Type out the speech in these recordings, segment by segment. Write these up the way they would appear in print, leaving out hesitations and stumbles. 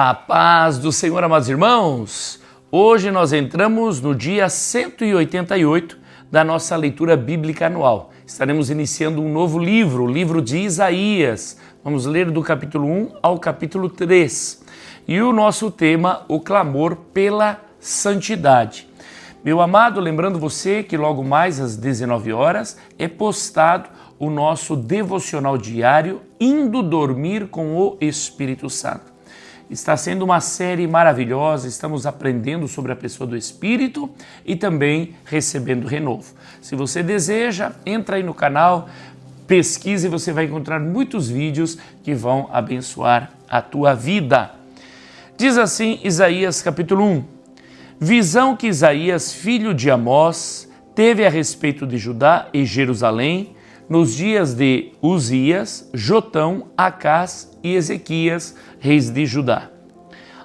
A paz do Senhor, amados irmãos. Hoje nós entramos no dia 188 da nossa leitura bíblica anual. Estaremos iniciando um novo livro, o livro de Isaías. Vamos ler do capítulo 1 ao capítulo 3. E o nosso tema, o clamor pela santidade. Meu amado, lembrando você que logo mais às 19 horas é postado o nosso devocional diário Indo Dormir com o Espírito Santo. Está sendo uma série maravilhosa, estamos aprendendo sobre a pessoa do Espírito e também recebendo renovo. Se você deseja, entra aí no canal, pesquise e você vai encontrar muitos vídeos que vão abençoar a tua vida. Diz assim Isaías capítulo 1, visão que Isaías, filho de Amós, teve a respeito de Judá e Jerusalém, nos dias de Uzias, Jotão, Acás e Ezequias, reis de Judá.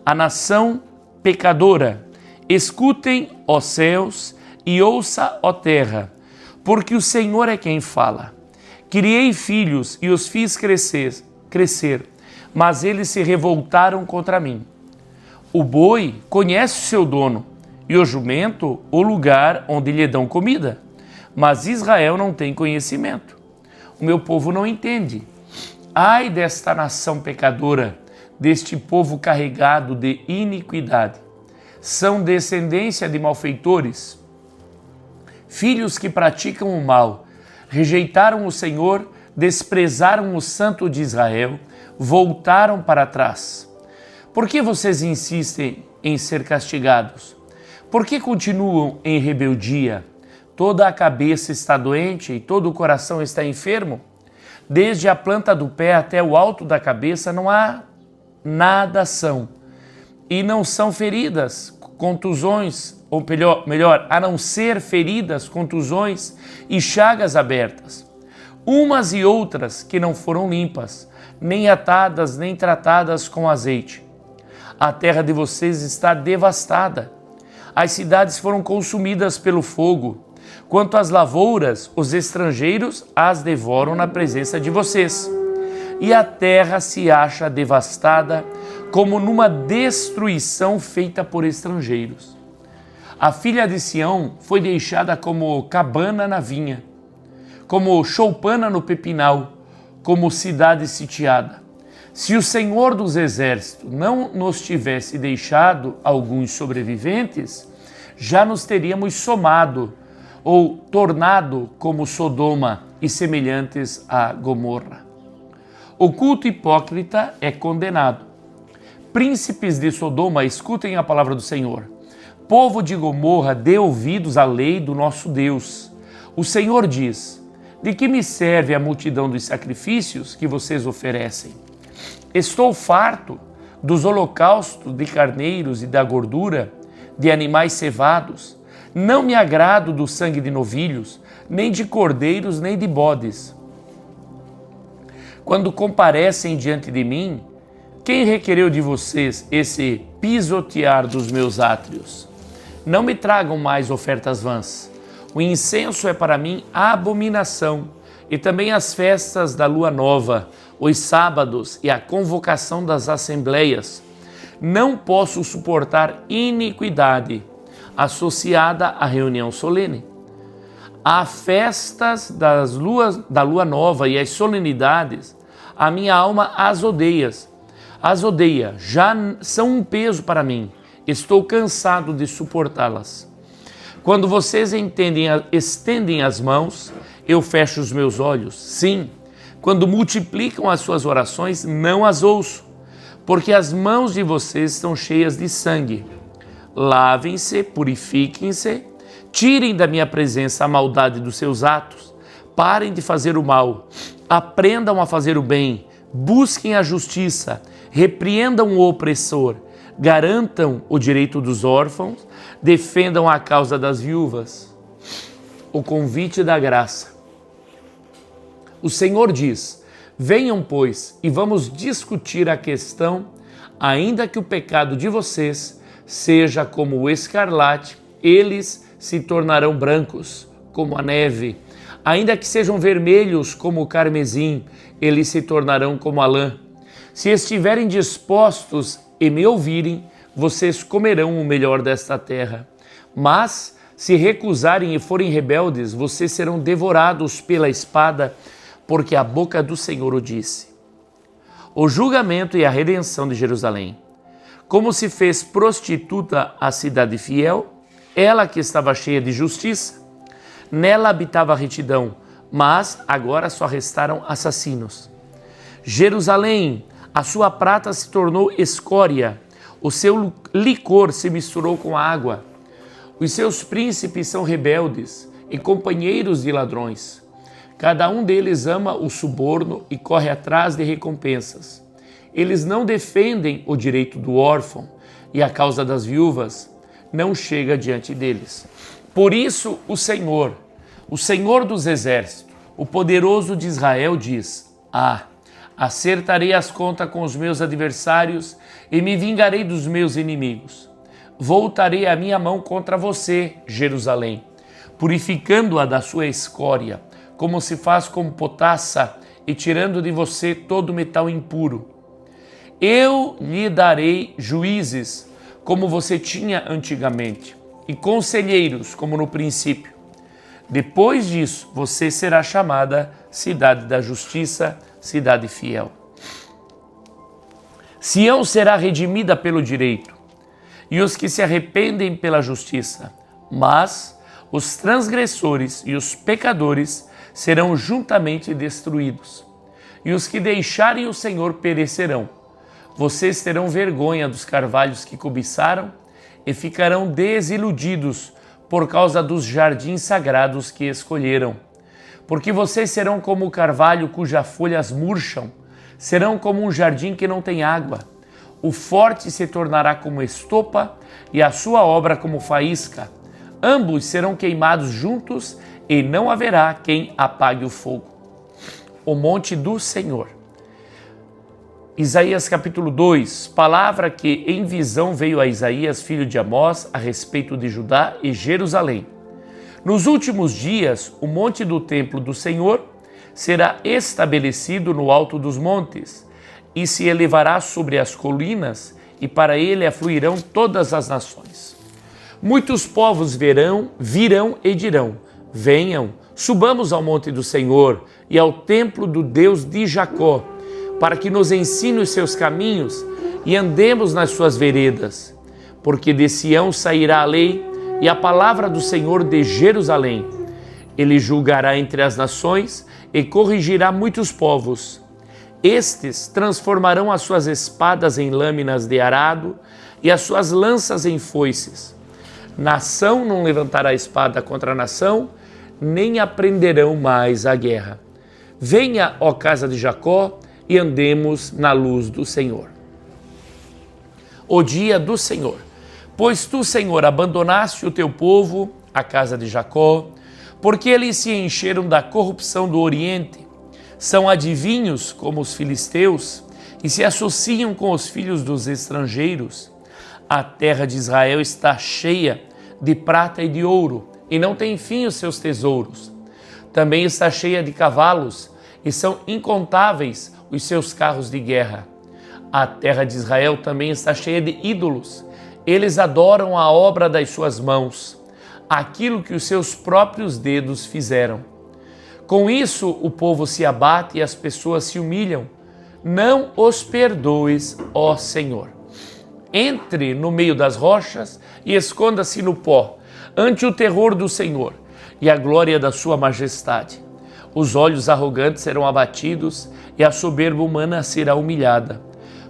A nação pecadora, escutem, ó céus, e ouça, ó terra, porque o Senhor é quem fala. Criei filhos e os fiz crescer, mas eles se revoltaram contra mim. O boi conhece o seu dono, e o jumento o lugar onde lhe dão comida. Mas Israel não tem conhecimento. O meu povo não entende. Ai desta nação pecadora, deste povo carregado de iniquidade. São descendência de malfeitores, filhos que praticam o mal, rejeitaram o Senhor, desprezaram o Santo de Israel, voltaram para trás. Por que vocês insistem em ser castigados? Por que continuam em rebeldia? Toda a cabeça está doente e todo o coração está enfermo. Desde a planta do pé até o alto da cabeça não há nada são. E não são feridas, contusões, ou melhor, a não ser feridas, contusões e chagas abertas. Umas e outras que não foram limpas, nem atadas, nem tratadas com azeite. A terra de vocês está devastada. As cidades foram consumidas pelo fogo. Quanto às lavouras, os estrangeiros as devoram na presença de vocês. E a terra se acha devastada como numa destruição feita por estrangeiros. A filha de Sião foi deixada como cabana na vinha, como choupana no pepinal, como cidade sitiada. Se o Senhor dos Exércitos não nos tivesse deixado alguns sobreviventes, já nos teríamos somado ou tornado como Sodoma e semelhantes a Gomorra. O culto hipócrita é condenado. Príncipes de Sodoma, escutem a palavra do Senhor. Povo de Gomorra, dê ouvidos à lei do nosso Deus. O Senhor diz: de que me serve a multidão dos sacrifícios que vocês oferecem? Estou farto dos holocaustos de carneiros e da gordura de animais cevados. Não me agrado do sangue de novilhos, nem de cordeiros, nem de bodes. Quando comparecem diante de mim, quem requereu de vocês esse pisotear dos meus átrios? Não me tragam mais ofertas vãs. O incenso é para mim abominação, e também as festas da lua nova, os sábados e a convocação das assembleias. Não posso suportar iniquidade associada à reunião solene. Há festas da lua nova e as solenidades, a minha alma as odeia, já são um peso para mim, estou cansado de suportá-las. Quando vocês estendem as mãos, eu fecho os meus olhos, sim, quando multiplicam as suas orações, não as ouço, porque as mãos de vocês estão cheias de sangue. Lavem-se, purifiquem-se, tirem da minha presença a maldade dos seus atos, parem de fazer o mal, aprendam a fazer o bem, busquem a justiça, repreendam o opressor, garantam o direito dos órfãos, defendam a causa das viúvas. O convite da graça. O Senhor diz: venham, pois, e vamos discutir a questão, ainda que o pecado de vocês seja como o escarlate, eles se tornarão brancos como a neve. Ainda que sejam vermelhos como o carmesim, eles se tornarão como a lã. Se estiverem dispostos, e me ouvirem, vocês comerão o melhor desta terra. Mas, se recusarem e forem rebeldes, vocês serão devorados pela espada, porque a boca do Senhor o disse. O julgamento e a redenção de Jerusalém. Como se fez prostituta a cidade fiel, ela que estava cheia de justiça, nela habitava a retidão, mas agora só restaram assassinos. Jerusalém, a sua prata se tornou escória, o seu licor se misturou com água. Os seus príncipes são rebeldes e companheiros de ladrões. Cada um deles ama o suborno e corre atrás de recompensas. Eles não defendem o direito do órfão e a causa das viúvas não chega diante deles. Por isso o Senhor dos exércitos, o poderoso de Israel diz: acertarei as contas com os meus adversários e me vingarei dos meus inimigos. Voltarei a minha mão contra você, Jerusalém, purificando-a da sua escória, como se faz com potassa, e tirando de você todo o metal impuro. Eu lhe darei juízes, como você tinha antigamente, e conselheiros, como no princípio. Depois disso, você será chamada Cidade da Justiça, Cidade Fiel. Sião será redimida pelo direito, e os que se arrependem pela justiça, mas os transgressores e os pecadores serão juntamente destruídos, e os que deixarem o Senhor perecerão. Vocês terão vergonha dos carvalhos que cobiçaram e ficarão desiludidos por causa dos jardins sagrados que escolheram. Porque vocês serão como o carvalho cujas folhas murcham, serão como um jardim que não tem água. O forte se tornará como estopa e a sua obra como faísca. Ambos serão queimados juntos e não haverá quem apague o fogo. O monte do Senhor. Isaías capítulo 2, palavra que em visão veio a Isaías, filho de Amós, a respeito de Judá e Jerusalém. Nos últimos dias, o monte do templo do Senhor será estabelecido no alto dos montes e se elevará sobre as colinas, e para ele afluirão todas as nações. Muitos povos virão e dirão: venham, subamos ao monte do Senhor e ao templo do Deus de Jacó, para que nos ensine os seus caminhos e andemos nas suas veredas. Porque de Sião sairá a lei e a palavra do Senhor de Jerusalém. Ele julgará entre as nações e corrigirá muitos povos. Estes transformarão as suas espadas em lâminas de arado e as suas lanças em foices. Nação não levantará espada contra nação, nem aprenderão mais a guerra. Venha, ó casa de Jacó, e andemos na luz do Senhor. O dia do Senhor. Pois tu, Senhor, abandonaste o teu povo, a casa de Jacó, porque eles se encheram da corrupção do Oriente. São adivinhos como os filisteus e se associam com os filhos dos estrangeiros. A terra de Israel está cheia de prata e de ouro, e não tem fim os seus tesouros. Também está cheia de cavalos, e são incontáveis os seus carros de guerra. A terra de Israel também está cheia de ídolos. Eles adoram a obra das suas mãos, aquilo que os seus próprios dedos fizeram. Com isso, o povo se abate e as pessoas se humilham. Não os perdoes, ó Senhor. Entre no meio das rochas e esconda-se no pó, ante o terror do Senhor e a glória da sua majestade. Os olhos arrogantes serão abatidos e a soberba humana será humilhada.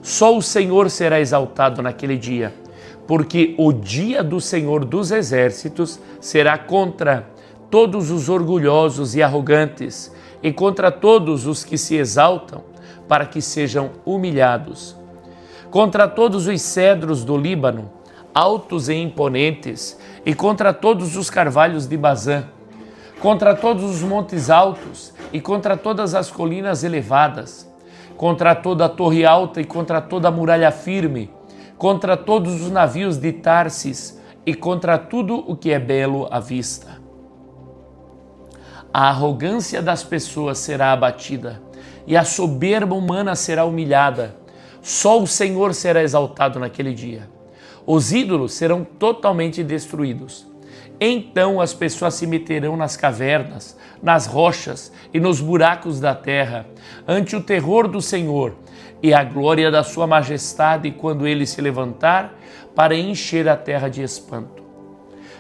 Só o Senhor será exaltado naquele dia, porque o dia do Senhor dos exércitos será contra todos os orgulhosos e arrogantes e contra todos os que se exaltam, para que sejam humilhados. Contra todos os cedros do Líbano, altos e imponentes, e contra todos os carvalhos de Bazã, contra todos os montes altos e contra todas as colinas elevadas, contra toda a torre alta e contra toda a muralha firme, contra todos os navios de Tarsis e contra tudo o que é belo à vista. A arrogância das pessoas será abatida e a soberba humana será humilhada, Só o Senhor será exaltado naquele dia. Os ídolos serão totalmente destruídos. Então as pessoas se meterão nas cavernas, nas rochas e nos buracos da terra, ante o terror do Senhor e a glória da sua majestade quando ele se levantar para encher a terra de espanto.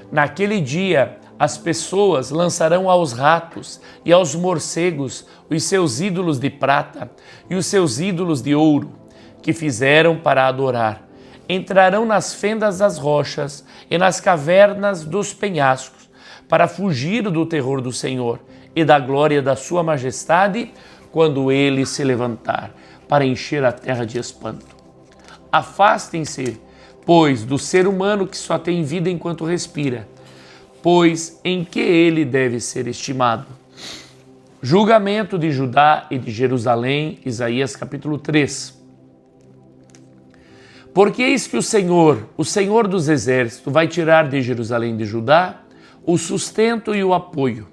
Naquele dia, as pessoas lançarão aos ratos e aos morcegos os seus ídolos de prata e os seus ídolos de ouro, que fizeram para adorar. Entrarão nas fendas das rochas e nas cavernas dos penhascos, para fugir do terror do Senhor e da glória da sua majestade, quando ele se levantar, para encher a terra de espanto. Afastem-se, pois, do ser humano que só tem vida enquanto respira, pois em que ele deve ser estimado. Julgamento de Judá e de Jerusalém, Isaías capítulo 3. Porque eis que o Senhor dos exércitos, vai tirar de Jerusalém e de Judá o sustento e o apoio,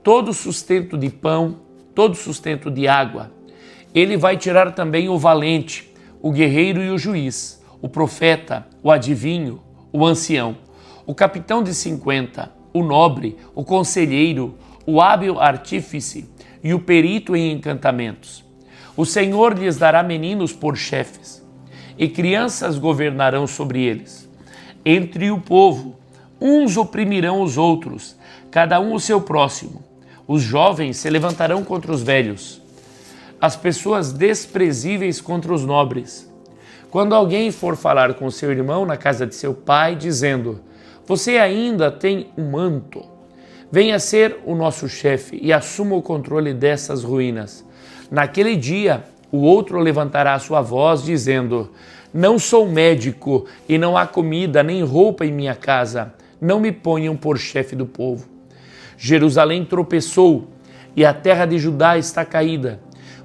todo sustento de pão, todo sustento de água. Ele vai tirar também o valente, o guerreiro e o juiz, o profeta, o adivinho, o ancião, o capitão de 50, o nobre, o conselheiro, o hábil artífice e o perito em encantamentos. O Senhor lhes dará meninos por chefes, e crianças governarão sobre eles. Entre o povo, uns oprimirão os outros, cada um o seu próximo. Os jovens se levantarão contra os velhos, as pessoas desprezíveis contra os nobres. Quando alguém for falar com seu irmão na casa de seu pai, dizendo: você ainda tem um manto, venha ser o nosso chefe e assuma o controle dessas ruínas. Naquele dia, o outro levantará a sua voz, dizendo: não sou médico e não há comida nem roupa em minha casa. Não me ponham por chefe do povo. Jerusalém tropeçou e a terra de Judá está caída,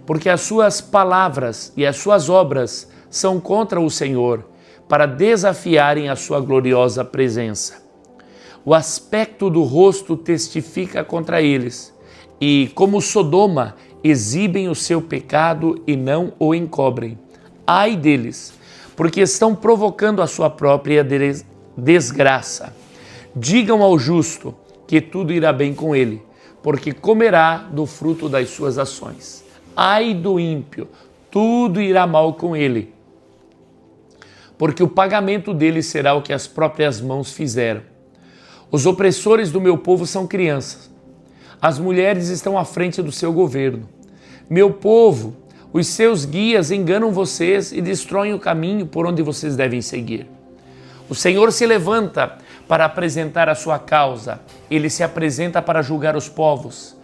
porque as suas palavras e as suas obras são contra o Senhor, para desafiarem a sua gloriosa presença. O aspecto do rosto testifica contra eles, e, como Sodoma, exibem o seu pecado e não o encobrem. Ai deles, porque estão provocando a sua própria desgraça. Digam ao justo que tudo irá bem com ele, porque comerá do fruto das suas ações. Ai do ímpio, tudo irá mal com ele, porque o pagamento dele será o que as próprias mãos fizeram. Os opressores do meu povo são crianças. As mulheres estão à frente do seu governo. Meu povo, os seus guias enganam vocês e destroem o caminho por onde vocês devem seguir. O Senhor se levanta para apresentar a sua causa. Ele se apresenta para julgar os povos.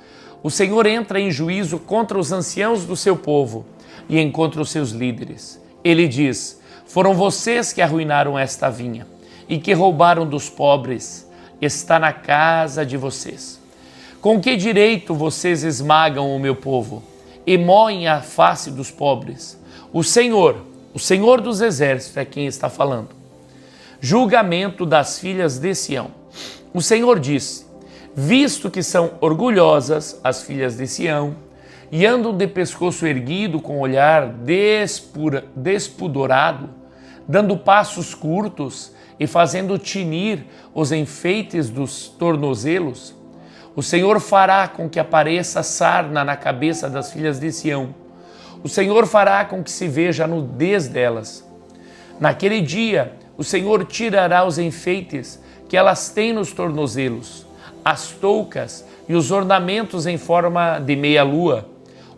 O Senhor entra em juízo contra os anciãos do seu povo e encontra os seus líderes. Ele diz: foram vocês que arruinaram esta vinha e que roubaram dos pobres. Está na casa de vocês. Com que direito vocês esmagam o meu povo e moem a face dos pobres? O Senhor dos exércitos é quem está falando. Julgamento das filhas de Sião. O Senhor disse: visto que são orgulhosas as filhas de Sião e andam de pescoço erguido com olhar despudorado, dando passos curtos e fazendo tinir os enfeites dos tornozelos, o Senhor fará com que apareça sarna na cabeça das filhas de Sião. O Senhor fará com que se veja a nudez delas. Naquele dia, o Senhor tirará os enfeites que elas têm nos tornozelos, as toucas e os ornamentos em forma de meia-lua,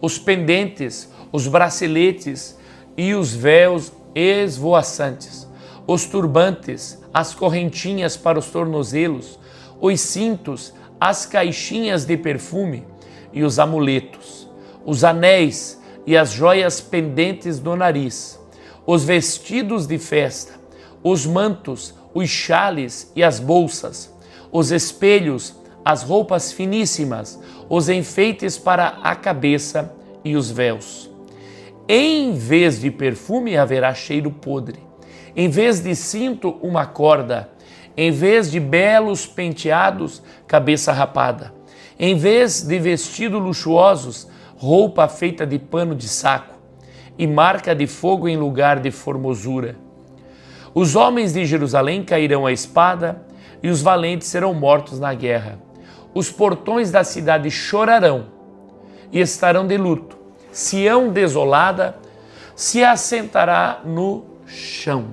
os pendentes, os braceletes e os véus esvoaçantes, os turbantes, as correntinhas para os tornozelos, os cintos, as caixinhas de perfume e os amuletos, os anéis e as joias pendentes do nariz, os vestidos de festa, os mantos, os xales e as bolsas, os espelhos, as roupas finíssimas, os enfeites para a cabeça e os véus. Em vez de perfume haverá cheiro podre, em vez de cinto uma corda, em vez de belos penteados, cabeça rapada, em vez de vestidos luxuosos, roupa feita de pano de saco, e marca de fogo em lugar de formosura. Os homens de Jerusalém cairão à espada e os valentes serão mortos na guerra. Os portões da cidade chorarão e estarão de luto. Sião desolada se assentará no chão.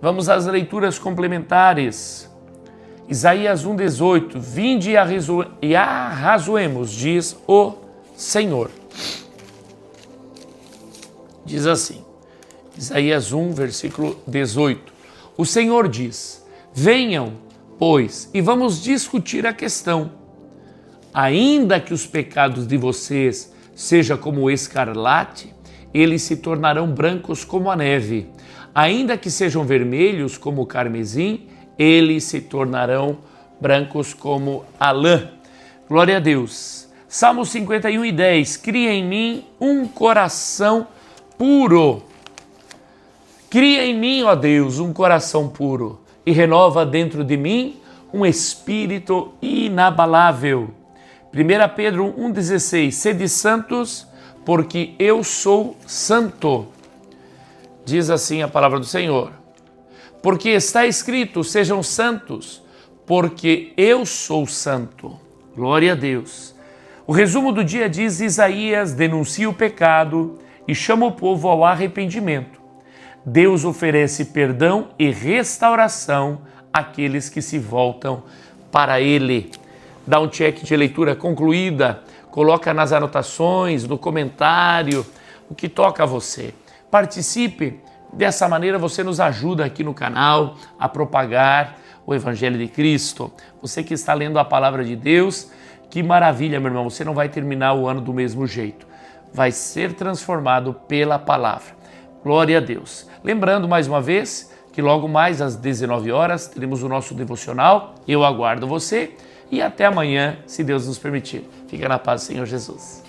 Vamos às leituras complementares. Isaías 1,18. Vinde e arrazoemos, diz o Senhor. Diz assim, Isaías 1, versículo 18. O Senhor diz: venham, pois, e vamos discutir a questão. Ainda que os pecados de vocês sejam como o escarlate, eles se tornarão brancos como a neve. Ainda que sejam vermelhos como o carmesim, eles se tornarão brancos como a lã. Glória a Deus. Salmo 51:10. Cria em mim um coração puro. Cria em mim, ó Deus, um coração puro e renova dentro de mim um espírito inabalável. 1 Pedro 1,16. Sede santos, porque eu sou santo. Diz assim a palavra do Senhor. Porque está escrito, sejam santos, porque eu sou santo. Glória a Deus. O resumo do dia diz: Isaías denuncia o pecado e chama o povo ao arrependimento. Deus oferece perdão e restauração àqueles que se voltam para Ele. Dá um check de leitura concluída, coloca nas anotações, no comentário, o que toca a você. Participe, dessa maneira você nos ajuda aqui no canal a propagar o Evangelho de Cristo. Você que está lendo a Palavra de Deus, que maravilha, meu irmão, você não vai terminar o ano do mesmo jeito. Vai ser transformado pela Palavra. Glória a Deus. Lembrando mais uma vez que logo mais às 19 horas teremos o nosso devocional. Eu aguardo você e até amanhã, se Deus nos permitir. Fica na paz do Senhor Jesus.